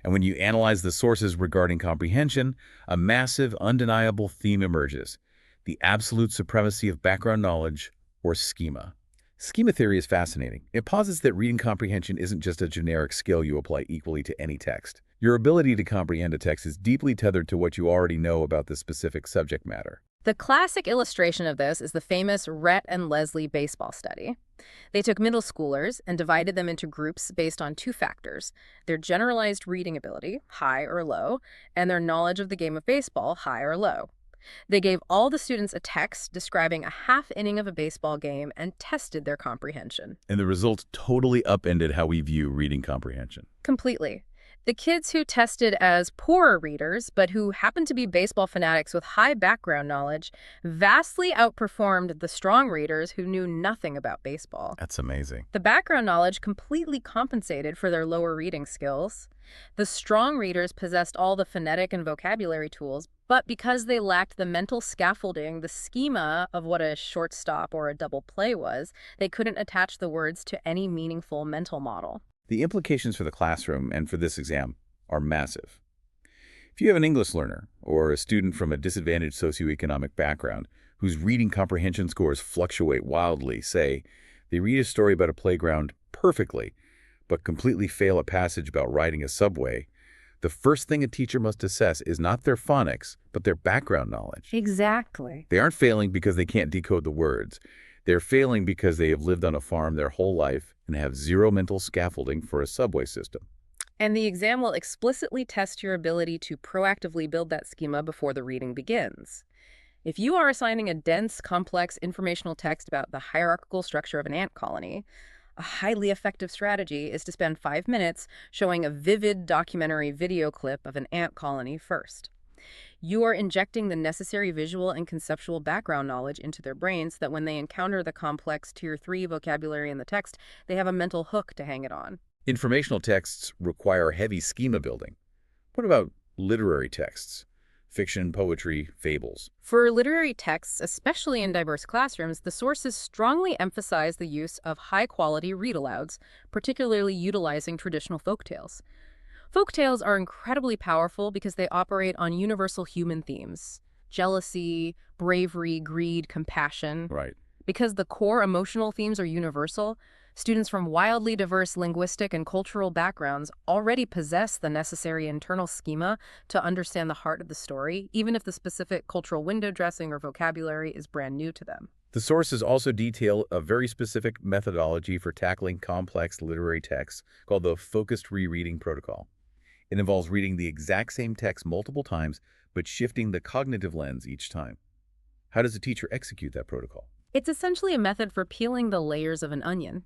Speaker 1: And when you analyze the sources regarding comprehension, a massive, undeniable theme emerges: the absolute supremacy of background knowledge, or schema. Schema theory is fascinating. It posits that reading comprehension isn't just a generic skill you apply equally to any text. Your ability to comprehend a text is deeply tethered to what you already know about the specific subject matter.
Speaker 2: The classic illustration of this is the famous Rhett and Leslie baseball study. They took middle schoolers and divided them into groups based on two factors: their generalized reading ability, high or low, and their knowledge of the game of baseball, high or low. They gave all the students a text describing a half inning of a baseball game and tested their comprehension.
Speaker 1: And the results totally upended how we view reading comprehension.
Speaker 2: Completely. The kids who tested as poorer readers, but who happened to be baseball fanatics with high background knowledge, vastly outperformed the strong readers who knew nothing about baseball.
Speaker 1: That's amazing.
Speaker 2: The background knowledge completely compensated for their lower reading skills. The strong readers possessed all the phonetic and vocabulary tools, but because they lacked the mental scaffolding, the schema of what a shortstop or a double play was, they couldn't attach the words to any meaningful mental model.
Speaker 1: The implications for the classroom and for this exam are massive. If you have an English learner or a student from a disadvantaged socioeconomic background whose reading comprehension scores fluctuate wildly, say, they read a story about a playground perfectly, but completely fail a passage about riding a subway, the first thing a teacher must assess is not their phonics, but their background knowledge.
Speaker 2: Exactly.
Speaker 1: They aren't failing because they can't decode the words. They're failing because they have lived on a farm their whole life and have zero mental scaffolding for a subway system.
Speaker 2: And the exam will explicitly test your ability to proactively build that schema before the reading begins. If you are assigning a dense, complex informational text about the hierarchical structure of an ant colony, A highly effective strategy is to spend 5 minutes showing a vivid documentary video clip of an ant colony first. You are injecting the necessary visual and conceptual background knowledge into their brains so that when they encounter the complex Tier 3 vocabulary in the text, they have a mental hook to hang it on.
Speaker 1: Informational texts require heavy schema building. What about literary texts? Fiction, poetry, fables.
Speaker 2: For literary texts, especially in diverse classrooms, the sources strongly emphasize the use of high-quality read-alouds, particularly utilizing traditional folktales. Folktales are incredibly powerful because they operate on universal human themes: jealousy, bravery, greed, compassion.
Speaker 1: Right.
Speaker 2: Because the core emotional themes are universal, students from wildly diverse linguistic and cultural backgrounds already possess the necessary internal schema to understand the heart of the story, even if the specific cultural window dressing or vocabulary is brand new to them.
Speaker 1: The sources also detail a very specific methodology for tackling complex literary texts called the focused rereading protocol. It involves reading the exact same text multiple times, but shifting the cognitive lens each time. How does a teacher execute that protocol?
Speaker 2: It's essentially a method for peeling the layers of an onion.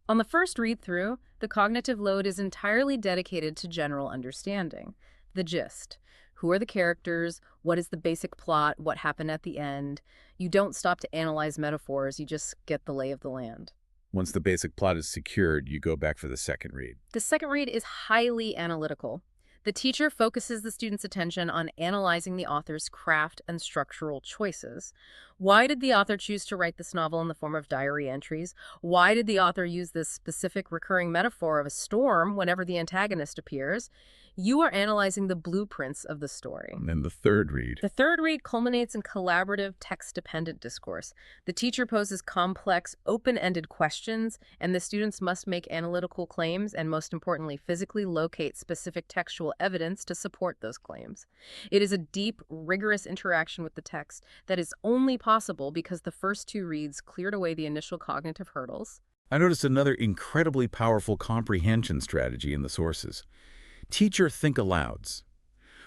Speaker 2: On the first read-through, the cognitive load is entirely dedicated to general understanding, the gist. Who are the characters? What is the basic plot? What happened at the end? You don't stop to analyze metaphors, you just get the lay of the land.
Speaker 1: Once the basic plot is secured, you go back for the second read.
Speaker 2: The second read is highly analytical. The teacher focuses the student's attention on analyzing the author's craft and structural choices. Why did the author choose to write this novel in the form of diary entries? Why did the author use this specific recurring metaphor of a storm whenever the antagonist appears? You are analyzing the blueprints of the story.
Speaker 1: And then the third read.
Speaker 2: The third read culminates in collaborative, text-dependent discourse. The teacher poses complex, open-ended questions, and the students must make analytical claims and, most importantly, physically locate specific textual evidence to support those claims. It is a deep, rigorous interaction with the text that is only possible because the first two reads cleared away the initial cognitive hurdles.
Speaker 1: I noticed another incredibly powerful comprehension strategy in the sources. Teacher think-alouds.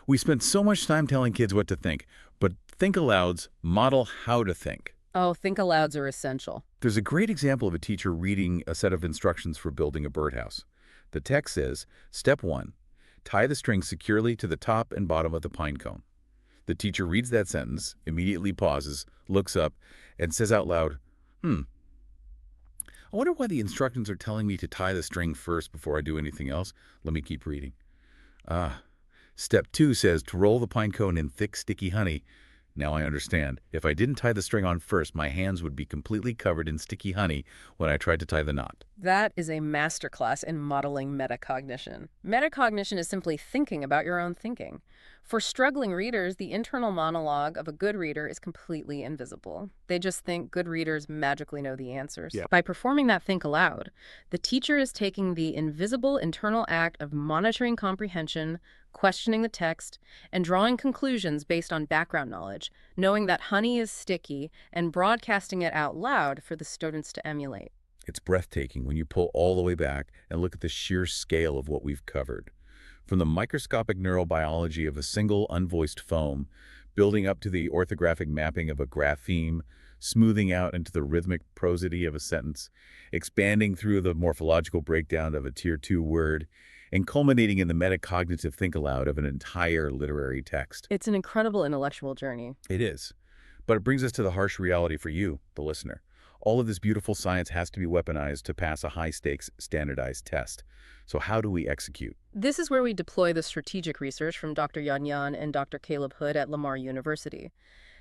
Speaker 1: We spend so much time telling kids what to think, but think-alouds model how to think.
Speaker 2: Oh, think-alouds are essential.
Speaker 1: There's a great example of a teacher reading a set of instructions for building a birdhouse. The text says, Step 1, tie the string securely to the top and bottom of the pine cone. The teacher reads that sentence, immediately pauses, looks up, and says out loud, I wonder why the instructions are telling me to tie the string first before I do anything else. Let me keep reading. Step 2 says to roll the pine cone in thick, sticky honey. Now I understand. If I didn't tie the string on first, my hands would be completely covered in sticky honey when I tried to tie the knot.
Speaker 2: That is a masterclass in modeling metacognition. Metacognition is simply thinking about your own thinking. For struggling readers, the internal monologue of a good reader is completely invisible. They just think good readers magically know the answers.
Speaker 1: Yeah.
Speaker 2: By performing that think aloud, the teacher is taking the invisible internal act of monitoring comprehension, questioning the text, and drawing conclusions based on background knowledge, knowing that honey is sticky, and broadcasting it out loud for the students to emulate.
Speaker 1: It's breathtaking when you pull all the way back and look at the sheer scale of what we've covered. From the microscopic neurobiology of a single unvoiced foam, building up to the orthographic mapping of a grapheme, smoothing out into the rhythmic prosody of a sentence, expanding through the morphological breakdown of a Tier 2 word, and culminating in the metacognitive think-aloud of an entire literary text.
Speaker 2: It's an incredible intellectual journey.
Speaker 1: It is. But it brings us to the harsh reality for you, the listener. All of this beautiful science has to be weaponized to pass a high-stakes, standardized test. So how do we execute?
Speaker 2: This is where we deploy the strategic research from Dr. Yan Yan and Dr. Caleb Hood at Lamar University.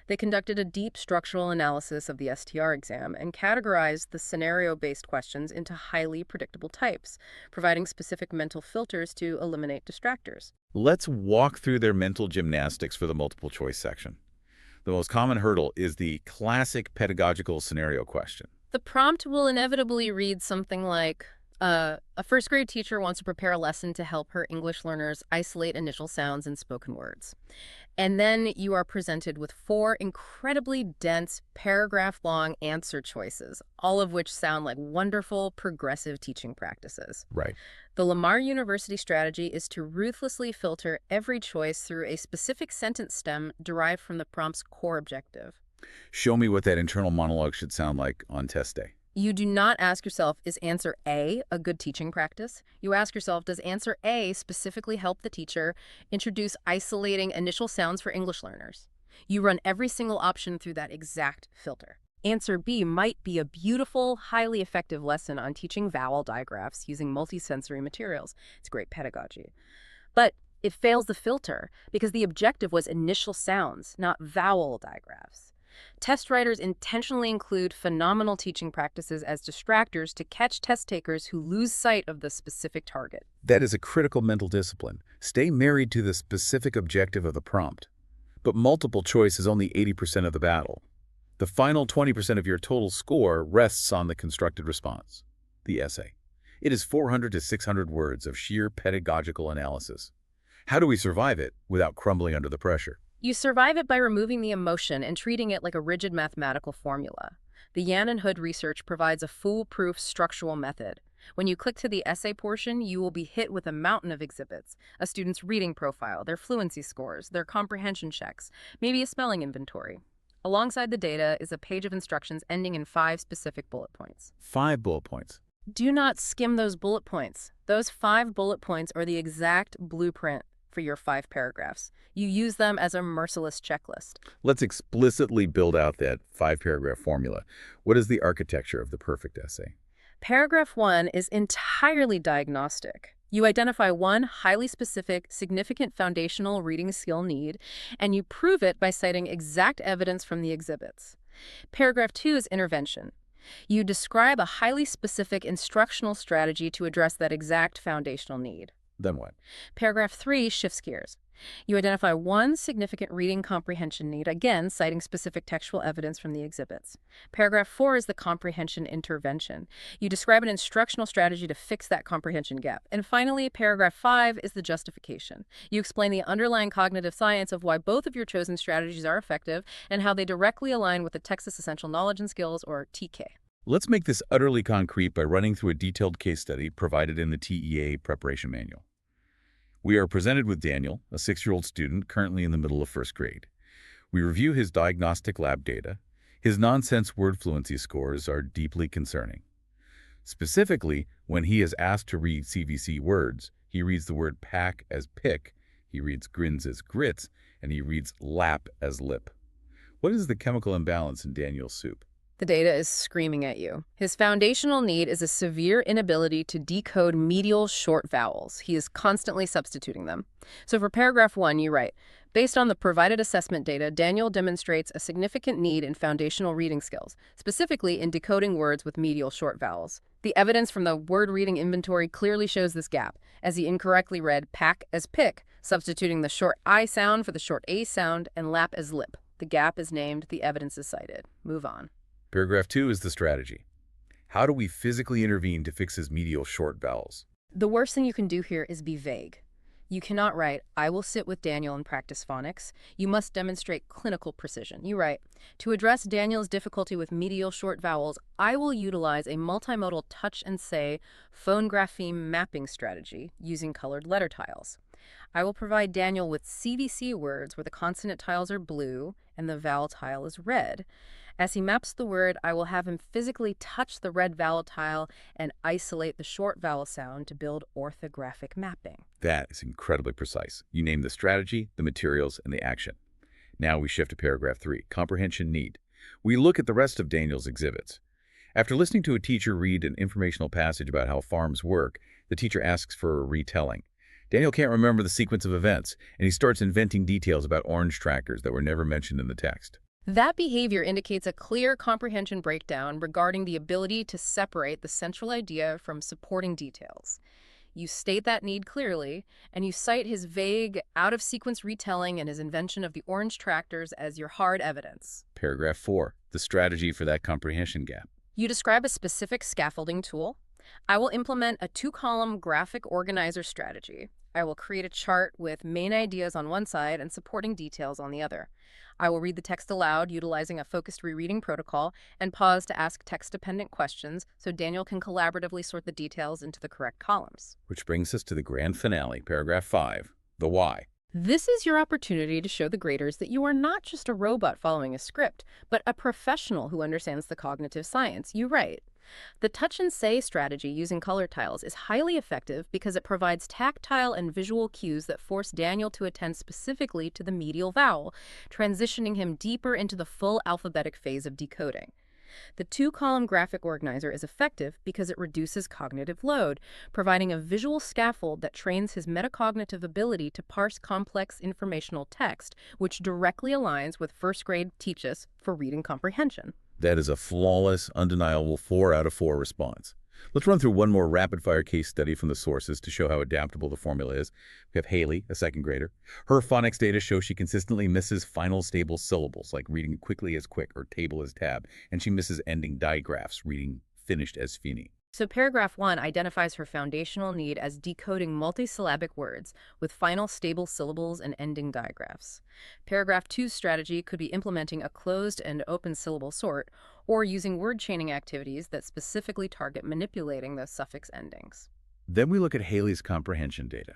Speaker 2: They conducted a deep structural analysis of the STR exam and categorized the scenario-based questions into highly predictable types, providing specific mental filters to eliminate distractors.
Speaker 1: Let's walk through their mental gymnastics for the multiple choice section. The most common hurdle is the classic pedagogical scenario question.
Speaker 2: The prompt will inevitably read something like, a first grade teacher wants to prepare a lesson to help her English learners isolate initial sounds in spoken words. And then you are presented with 4 incredibly dense, paragraph-long answer choices, all of which sound like wonderful, progressive teaching practices.
Speaker 1: Right.
Speaker 2: The Lamar University strategy is to ruthlessly filter every choice through a specific sentence stem derived from the prompt's core objective.
Speaker 1: Show me what that internal monologue should sound like on test day.
Speaker 2: You do not ask yourself, is answer A a good teaching practice? You ask yourself, does answer A specifically help the teacher introduce isolating initial sounds for English learners? You run every single option through that exact filter. Answer B might be a beautiful, highly effective lesson on teaching vowel digraphs using multisensory materials. It's great pedagogy. But it fails the filter because the objective was initial sounds, not vowel digraphs. Test writers intentionally include phenomenal teaching practices as distractors to catch test takers who lose sight of the specific target.
Speaker 1: That is a critical mental discipline. Stay married to the specific objective of the prompt. But multiple choice is only 80% of the battle. The final 20% of your total score rests on the constructed response, the essay. It is 400 to 600 words of sheer pedagogical analysis. How do we survive it without crumbling under the pressure?
Speaker 2: You survive it by removing the emotion and treating it like a rigid mathematical formula. The Yan and Hood research provides a foolproof structural method. When you click to the essay portion, you will be hit with a mountain of exhibits: a student's reading profile, their fluency scores, their comprehension checks, maybe a spelling inventory. Alongside the data is a page of instructions ending in 5 specific bullet points.
Speaker 1: 5 bullet points.
Speaker 2: Do not skim those bullet points. Those 5 bullet points are the exact blueprint for your 5 paragraphs. You use them as a merciless checklist.
Speaker 1: Let's explicitly build out that 5-paragraph formula. What is the architecture of the perfect essay?
Speaker 2: Paragraph 1 is entirely diagnostic. You identify one highly specific, significant foundational reading skill need, and you prove it by citing exact evidence from the exhibits. Paragraph 2 is intervention. You describe a highly specific instructional strategy to address that exact foundational need.
Speaker 1: Then what?
Speaker 2: Paragraph 3 shifts gears. You identify one significant reading comprehension need, again citing specific textual evidence from the exhibits. Paragraph 4 is the comprehension intervention. You describe an instructional strategy to fix that comprehension gap. And finally, paragraph 5 is the justification. You explain the underlying cognitive science of why both of your chosen strategies are effective and how they directly align with the TExES Essential Knowledge and Skills, or TK.
Speaker 1: Let's make this utterly concrete by running through a detailed case study provided in the TEA preparation manual. We are presented with Daniel, a 6-year-old student currently in the middle of 1st grade. We review his diagnostic lab data. His nonsense word fluency scores are deeply concerning. Specifically, when he is asked to read CVC words, he reads the word pack as pick, he reads grins as grits, and he reads lap as lip. What is the chemical imbalance in Daniel's soup?
Speaker 2: The data is screaming at you. His foundational need is a severe inability to decode medial short vowels. He is constantly substituting them. So for paragraph 1, you write, based on the provided assessment data, Daniel demonstrates a significant need in foundational reading skills, specifically in decoding words with medial short vowels. The evidence from the word reading inventory clearly shows this gap, as he incorrectly read pack as pick, substituting the short I sound for the short A sound, and lap as lip. The gap is named, the evidence is cited. Move on.
Speaker 1: Paragraph 2 is the strategy. How do we physically intervene to fix his medial short vowels?
Speaker 2: The worst thing you can do here is be vague. You cannot write, I will sit with Daniel and practice phonics. You must demonstrate clinical precision. You write, to address Daniel's difficulty with medial short vowels, I will utilize a multimodal touch and say phone grapheme mapping strategy using colored letter tiles. I will provide Daniel with CVC words where the consonant tiles are blue and the vowel tile is red. As he maps the word, I will have him physically touch the red vowel tile and isolate the short vowel sound to build orthographic mapping.
Speaker 1: That is incredibly precise. You name the strategy, the materials, and the action. Now we shift to paragraph 3, comprehension need. We look at the rest of Daniel's exhibits. After listening to a teacher read an informational passage about how farms work, the teacher asks for a retelling. Daniel can't remember the sequence of events, and he starts inventing details about orange trackers that were never mentioned in the text.
Speaker 2: That behavior indicates a clear comprehension breakdown regarding the ability to separate the central idea from supporting details. You state that need clearly, and you cite his vague, out-of-sequence retelling and his invention of the orange tractors as your hard evidence.
Speaker 1: Paragraph 4, the strategy for that comprehension gap.
Speaker 2: You describe a specific scaffolding tool. I will implement a 2-column graphic organizer strategy. I will create a chart with main ideas on one side and supporting details on the other. I will read the text aloud, utilizing a focused rereading protocol, and pause to ask text-dependent questions so Daniel can collaboratively sort the details into the correct columns.
Speaker 1: Which brings us to the grand finale, paragraph 5, the why.
Speaker 2: This is your opportunity to show the graders that you are not just a robot following a script, but a professional who understands the cognitive science. You write, The touch and say strategy using color tiles is highly effective because it provides tactile and visual cues that force Daniel to attend specifically to the medial vowel, transitioning him deeper into the full alphabetic phase of decoding. The two-column graphic organizer is effective because it reduces cognitive load, providing a visual scaffold that trains his metacognitive ability to parse complex informational text, which directly aligns with first-grade TExES for reading comprehension.
Speaker 1: That is a flawless, undeniable 4 out of 4 response. Let's run through one more rapid-fire case study from the sources to show how adaptable the formula is. We have Haley, a second grader. Her phonics data show she consistently misses final stable syllables, like reading quickly as quick or table as tab, and she misses ending digraphs, reading finished as fini.
Speaker 2: So paragraph 1 identifies her foundational need as decoding multisyllabic words with final stable syllables and ending digraphs. Paragraph 2's strategy could be implementing a closed and open syllable sort, or using word chaining activities that specifically target manipulating those suffix endings.
Speaker 1: Then we look at Haley's comprehension data.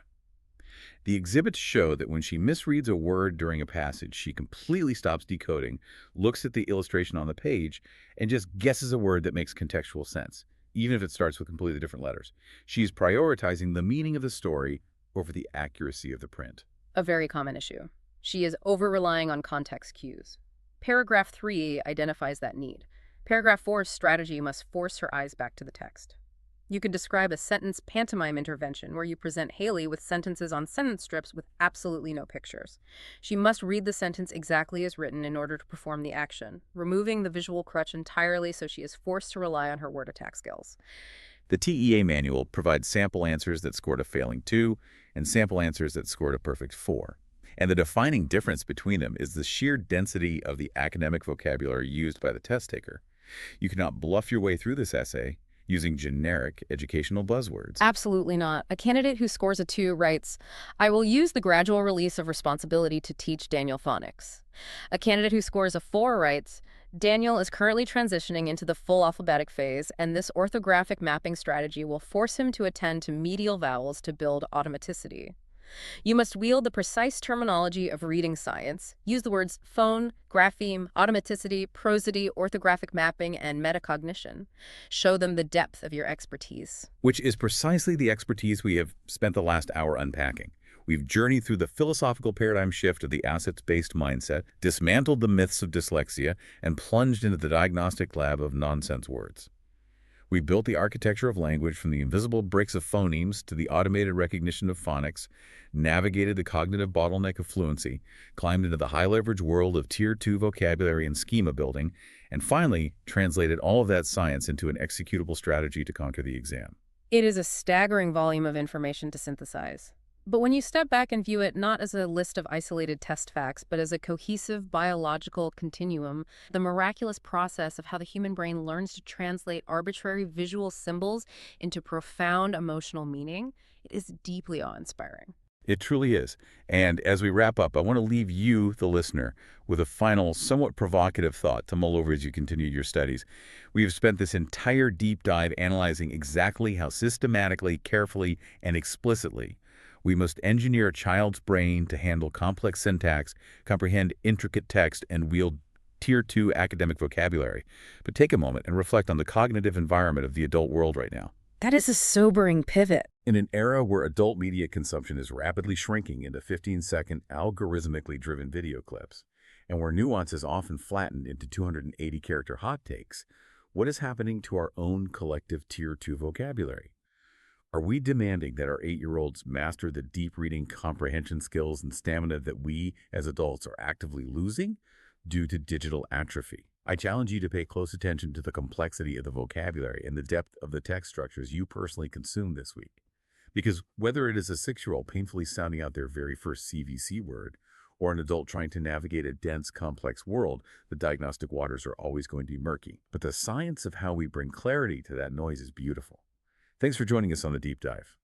Speaker 1: The exhibits show that when she misreads a word during a passage, she completely stops decoding, looks at the illustration on the page, and just guesses a word that makes contextual sense, even if it starts with completely different letters. She's prioritizing the meaning of the story over the accuracy of the print.
Speaker 2: A very common issue. She is over-relying on context cues. Paragraph 3 identifies that need. Paragraph 4's strategy must force her eyes back to the text. You could describe a sentence pantomime intervention where you present Haley with sentences on sentence strips with absolutely no pictures. She must read the sentence exactly as written in order to perform the action, removing the visual crutch entirely so she is forced to rely on her word attack skills.
Speaker 1: The TEA manual provides sample answers that scored a failing 2 and sample answers that scored a perfect 4. And the defining difference between them is the sheer density of the academic vocabulary used by the test taker. You cannot bluff your way through this essay using generic educational buzzwords.
Speaker 2: Absolutely not. A candidate who scores a 2 writes, "I will use the gradual release of responsibility to teach Daniel phonics." A candidate who scores a 4 writes, "Daniel is currently transitioning into the full alphabetic phase, and this orthographic mapping strategy will force him to attend to medial vowels to build automaticity." You must wield the precise terminology of reading science. Use the words phone, grapheme, automaticity, prosody, orthographic mapping, and metacognition. Show them the depth of your expertise.
Speaker 1: Which is precisely the expertise we have spent the last hour unpacking. We've journeyed through the philosophical paradigm shift of the assets-based mindset, dismantled the myths of dyslexia, and plunged into the diagnostic lab of nonsense words. We built the architecture of language from the invisible bricks of phonemes to the automated recognition of phonics, navigated the cognitive bottleneck of fluency, climbed into the high-leverage world of Tier 2 vocabulary and schema building, and finally translated all of that science into an executable strategy to conquer the exam.
Speaker 2: It is a staggering volume of information to synthesize. But when you step back and view it not as a list of isolated test facts, but as a cohesive biological continuum, the miraculous process of how the human brain learns to translate arbitrary visual symbols into profound emotional meaning, it is deeply awe-inspiring.
Speaker 1: It truly is. And as we wrap up, I want to leave you, the listener, with a final, somewhat provocative thought to mull over as you continue your studies. We have spent this entire deep dive analyzing exactly how systematically, carefully, and explicitly we must engineer a child's brain to handle complex syntax, comprehend intricate text, and wield Tier 2 academic vocabulary. But take a moment and reflect on the cognitive environment of the adult world right now.
Speaker 2: That is a sobering pivot.
Speaker 1: In an era where adult media consumption is rapidly shrinking into 15-second algorithmically driven video clips, and where nuance is often flattened into 280-character hot takes, what is happening to our own collective Tier 2 vocabulary? Are we demanding that our 8-year-olds master the deep reading comprehension skills and stamina that we, as adults, are actively losing due to digital atrophy? I challenge you to pay close attention to the complexity of the vocabulary and the depth of the text structures you personally consume this week. Because whether it is a 6-year-old painfully sounding out their very first CVC word, or an adult trying to navigate a dense, complex world, the diagnostic waters are always going to be murky. But the science of how we bring clarity to that noise is beautiful. Thanks for joining us on the Deep Dive.